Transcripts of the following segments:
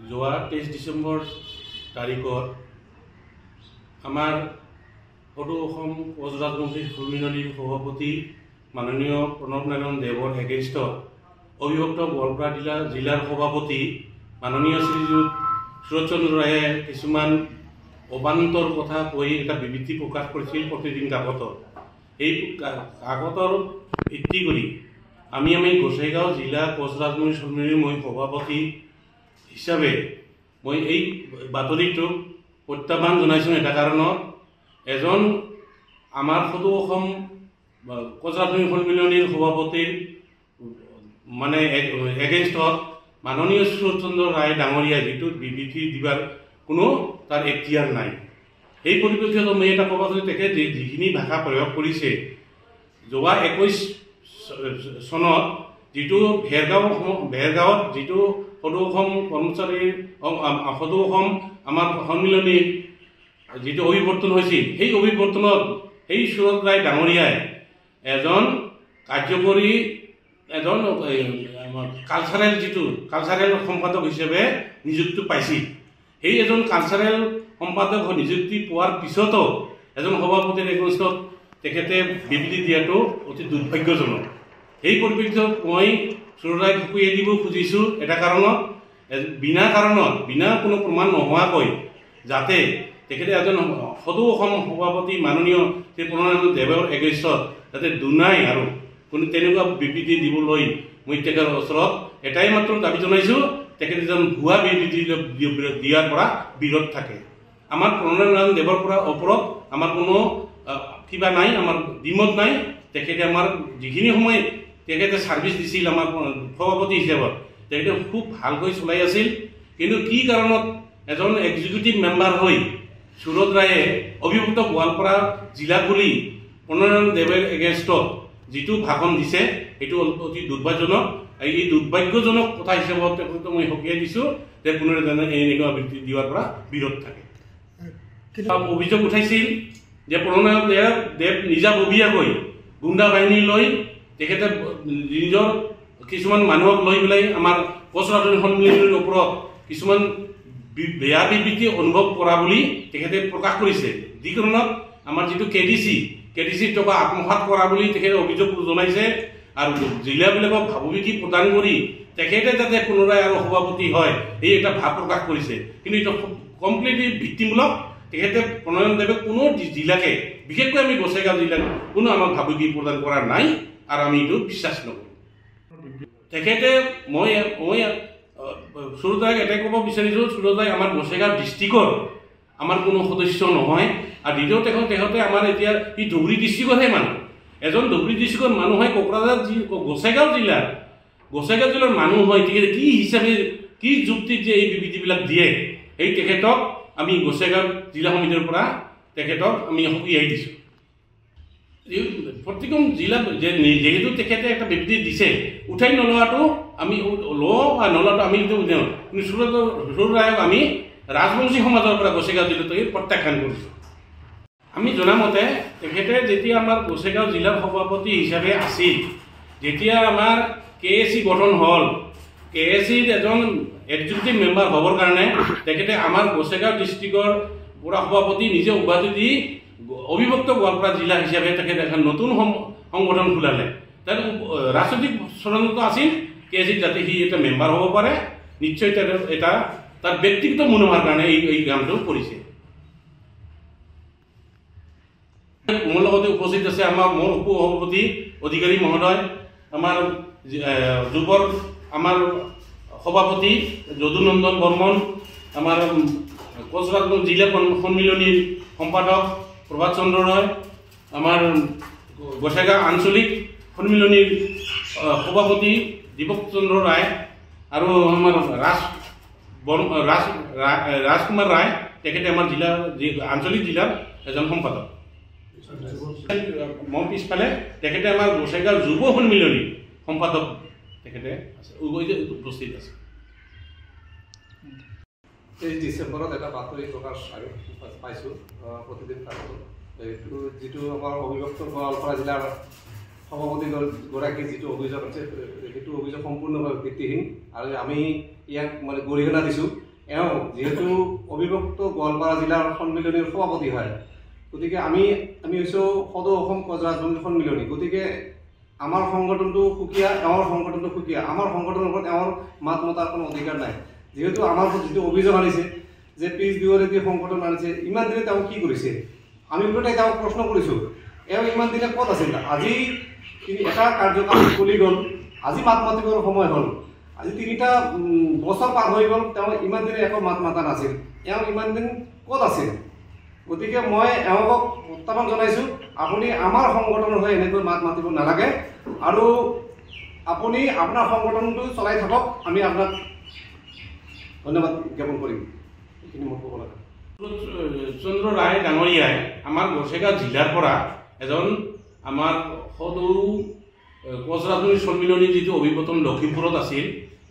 যোৱা 23 ডিচেম্বৰ তাৰিখত আমাৰ সদৌ অসম কোচ ৰাজবংশী সন্মিলনীৰ সভাপতি মাননীয় প্ৰণৱ নাৰায়ণ দেৱৰ এগেইনষ্টত অবিভক্ত গোৱালপাৰা জিলাৰ সভাপতি মাননীয় শ্ৰীযুত সুৰজ চন্দ্ৰ ৰায়ে কিছুমান অবান্তৰ কথা কৈ এটা বিবৃতি প্ৰকাশ কৰিছিল প্ৰতিদিন কাকতত। এই কাকতৰ ভিত্তি কৰি আমি গোসাইগাঁও জিলা কোচ ৰাজবংশী সন্মিলনীৰ মই সভাপতি হিচাপে মই এই বাতৰিটোক প্ৰত্যাহ্বান জনাইছোঁ। এটা কাৰণত এজন আমাৰ সদৌ অসম কোচ ৰাজবংশী সন্মিলনীৰ সভাপতিৰ মানে এগেইনষ্টত মাননীয় সুৰজ চন্দ্ৰ ৰায় ডাঙৰীয়া যিটো বিবৃতি দিবাৰ কোনো তাৰ এখতিয়াৰ নাই। এই পৰিপ্ৰেক্ষিতত মই এটা ক'ব খুজিছোঁ, তেখেতে যিখিনি ভাষা প্ৰয়োগ কৰিছে যোৱা 21 চনত যিটো ভেৰগাঁৱত যিটো সদৌ অসম কৰ্মচাৰীৰ সদৌ অসম আমাৰ সন্মিলনীৰ যিটো অভিৱৰ্তন হৈছিল, সেই অভিৱৰ্তনত সেই সুৰজ ৰায় ডাঙৰীয়াই এজন কাৰ্যকৰী এজন কালচাৰেল সম্পাদক হিচাপে নিযুক্তি পাইছিল। সেই এজন কালচাৰেল সম্পাদক নিযুক্তি পোৱাৰ পিছতো এজন সভাপতিৰ এগেইনষ্টত তেখেতে বিবৃতি দিয়াটো অতি দুৰ্ভাগ্যজনক। এই পৰিপ্ৰেক্ষিতত মই সুৰজ ৰায়ক সকীয়াই দিব খুজিছোঁ এটা কাৰণত, বিনা কাৰণত বিনা কোনো প্ৰমাণ নোহোৱাকৈ যাতে তেখেতে এজন সদৌ অসম সভাপতি মাননীয় শ্ৰী প্ৰণৱ নাৰায়ণ দেৱৰ এগেইনষ্টত যাতে দুনাই আৰু কোনো তেনেকুৱা বিবৃতি দিবলৈ মই তেখেতৰ ওচৰত এটাই মাত্ৰ দাবী জনাইছোঁ, তেখেতে যেন ভুৱা বিবৃতি দিয়াৰ পৰা বিৰত থাকে। আমাৰ প্ৰণৱ নাৰায়ণ দেৱৰ পৰা ওপৰত আমাৰ কোনো কিবা নাই, আমাৰ দ্বিমত নাই। তেখেতে আমাৰ যিখিনি সময় তেখেতে ছাৰ্ভিচ দিছিল আমাৰ সভাপতি হিচাপত তেখেতে খুব ভালকৈ চলাই আছিল। কিন্তু কি কাৰণত এজন এক্সিকিউটিভ মেম্বাৰ হৈ সুৰজ ৰায়ে অবিভক্ত গোৱালপাৰা জিলা বুলি প্ৰণৱ নাৰায়ণ দেৱৰ এগেইনষ্টত যিটো ভাষণ দিছে সেইটো অতি দুৰ্ভাগ্যজনক। এই দুৰ্ভাগ্যজনক কথা হিচাপত তেখেতক মই সকীয়াই দিছোঁ যে কোনোৱে যেনে এনেকুৱা বিবৃতি দিয়াৰ পৰা বিৰত থাকে। অভিযোগ উঠাইছিল যে প্ৰণৱ নাৰায়ণ দেৱ নিজাববীয়াকৈ গুণ্ডা বাহিনী লৈ তেখেতে নিজৰ কিছুমান মানুহক লৈ পেলাই আমাৰ কোচ ৰাজবংশী সন্মিলনীৰ ওপৰত কিছুমান বেয়া বিবৃতি অনুভৱ কৰা বুলি তেখেতে প্ৰকাশ কৰিছে। যি কাৰণত আমাৰ যিটো কেডিচিৰ টকা আত্মসাৎ কৰা বুলি তেখেতে অভিযোগ জনাইছে আৰু জিলাবিলাকক ভাবুকি প্ৰদান কৰি তেখেতে যাতে পুনৰাই আৰু সভাপতি হয় এই এটা ভাৱ প্ৰকাশ কৰিছে। কিন্তু এইটো কমপ্লিটলি ভিত্তিমূলক। তেখেতে প্ৰণৱ নাৰায়ণ দেৱে কোনো জিলাকে বিশেষকৈ আমি গোসাইগাঁও জিলাক কোনো আমাক ভাবুকি প্ৰদান কৰা নাই আৰু আমি এইটো বিশ্বাস নকৰোঁ। তেখেতে মই সুৰজ ৰায়ক এটাই ক'ব বিচাৰিছোঁ, সুৰজ ৰায় আমাৰ গোসাইগাঁও ডিষ্ট্ৰিক্টৰ আমাৰ কোনো সদস্য নহয়। আৰু দ্বিতীয় তেখেতে আমাৰ এতিয়া ই ধুবুৰী ডিষ্ট্ৰিক্টৰহে মানুহ। এজন ধুবুৰী ডিষ্ট্ৰিক্টৰ মানুহ হয় কোকৰাঝাৰ গোসাইগাঁও জিলাৰ মানুহ হয়। তেখেতে কি হিচাপে কি যুক্তিত যে এই বিবৃতিবিলাক দিয়ে সেই তেখেতক আমি গোসাইগাঁও জিলা সমিতিৰ পৰা তেখেতক আমি সকীয়াই দিছোঁ। প্ৰতিখন জিলা যিহেতু তেখেতে এটা বিবৃতি দিছে উঠাই নলোৱাটো আমি নলোৱাটো আমি কিন্তু সুৰজ ৰায়ক আমি ৰাজবংশী সমাজৰ পৰা গোসাইগাঁও জিলাটো প্ৰত্যাখ্যান কৰিছোঁ। আমি জনামতে তেখেতে যেতিয়া আমাৰ গোসাইগাঁও জিলাৰ সভাপতি হিচাপে আছিল, যেতিয়া আমাৰ KAC গঠন হ'ল, KACৰ এজন এক্সিকিউটিভ মেম্বাৰ হ'বৰ কাৰণে তেখেতে আমাৰ গোসাইগাঁও ডিষ্ট্ৰিক্টৰ পৰা সভাপতি নিজে উপাধি দি অবিভক্ত গোৱালপাৰা জিলা হিচাপে তেখেতে এখন নতুন সংগঠন খোলালে। তাত ৰাজনৈতিক চৰণতো আছিল KAC যাতে সি এটা মেম্বাৰ হ'ব পাৰে। নিশ্চয় এটা তাৰ ব্যক্তিগত মুনাফাৰ কাৰণে এই কামটো কৰিছে। মোৰ লগতে উপস্থিত আছে আমাৰ মোৰ উপ সভাপতি অধিকাৰী মহোদয়, আমাৰ যুৱৰ আমাৰ সভাপতি যদুনন্দন বৰ্মন, আমাৰ কোচ ৰাজবংশী জিলা সন্মিলনীৰ সম্পাদক প্ৰভাত চন্দ্ৰ ৰয়, আমাৰ গোসাইগাঁও আঞ্চলিক সন্মিলনীৰ সভাপতি দীপক চন্দ্ৰ ৰায় আৰু আমাৰ ৰাজকুমাৰ ৰায়, তেখেতে আমাৰ আঞ্চলিক জিলাৰ এজন সম্পাদক। মোৰ পিছফালে তেখেতে আমাৰ গোসাইগাঁও যুৱ সন্মিলনীৰ সম্পাদক তেখেতে উপস্থিত আছে। 23 ডিচেম্বৰত এটা বাতৰি প্ৰকাশ পাইছোঁ প্ৰতিদিন কাকতত, এইটো যিটো আমাৰ অবিভক্ত গোৱালপাৰা জিলাৰ সভাপতিগৰাকীৰ যিটো অভিযোগ আছে সেইটো অভিযোগ সম্পূৰ্ণভাৱে ভিত্তিহীন আৰু আমি ইয়াক মানে গৰিহণা দিছোঁ। এওঁ যিহেতু অবিভক্ত গোৱালপাৰা জিলাৰ সন্মিলনীৰ সভাপতি হয়, গতিকে আমি হৈছোঁ সদৌ অসম কোচ ৰাজবংশী সন্মিলনী। গতিকে আমাৰ সংগঠনটো সুকীয়া, এওঁৰ সংগঠনটো সুকীয়া। আমাৰ সংগঠনৰ ওপৰত এওঁৰ মাত মতাৰ কোনো অধিকাৰ নাই। যিহেতু আমাৰ ওপৰত যিটো অভিযোগ আনিছে যে পিছ বিৱৰেদি সংগঠন আনিছে, ইমান দিনে তেওঁ কি কৰিছে? আমি ওপৰতে তেওঁক প্ৰশ্ন কৰিছোঁ, এওঁ ইমান দিনে ক'ত আছিল? আজি এটা কাৰ্যকাল চলি গ'ল, আজি মাত মাতিবৰ সময় হ'ল। আজি 3টা বছৰ পাৰ হৈ গ'ল, তেওঁ ইমান দিনে একো মাত মাতা নাছিল। এওঁ ইমান দিন ক'ত আছিল? গতিকে মই এওঁক প্ৰত্যাহ্বান জনাইছোঁ, আপুনি আমাৰ সংগঠনৰ হৈ এনেকৈ মাত মাতিব নালাগে আৰু আপুনি আপোনাৰ সংগঠনটো চলাই থাকক। আমি আপোনাক ধন্যবাদ জ্ঞাপন কৰিম। এইখিনি মই ক'ব লাগে। চন্দ্ৰ ৰায় ডাঙৰীয়াই আমাৰ গড়চেগাঁও জিলাৰ পৰা এজন আমাৰ সদৌ কোচ ৰাজবংশী সন্মিলনী যিটো অভিৱৰ্তন লখিমপুৰত আছিল,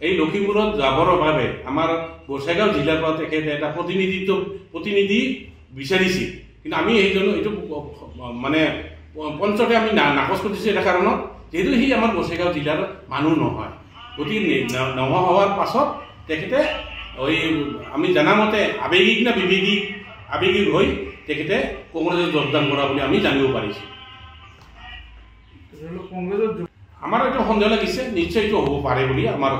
এই লখিমপুৰত যাবৰ বাবে আমাৰ গড়চেগাঁও জিলাৰ পৰা তেখেতে এটা প্ৰতিনিধি বিচাৰিছিল। কিন্তু আমি এইজন এইটো মানে পঞ্চতে আমি নাকচ কৰিছোঁ এটা কাৰণত, যিহেতু সি আমাৰ গড়চেগাঁও জিলাৰ মানুহ নহয়। গতিকে নোহোৱা হোৱাৰ পাছত তেখেতে আমি জনামতে আৱেগিক না আৱেগিক হৈ তেখেতে কংগ্ৰেছত যোগদান কৰা বুলি আমি জানিব পাৰিছোঁ। আমাৰ এইটো সন্দেহ লাগিছে, নিশ্চয় এইটো হ'ব পাৰে বুলি আমাৰ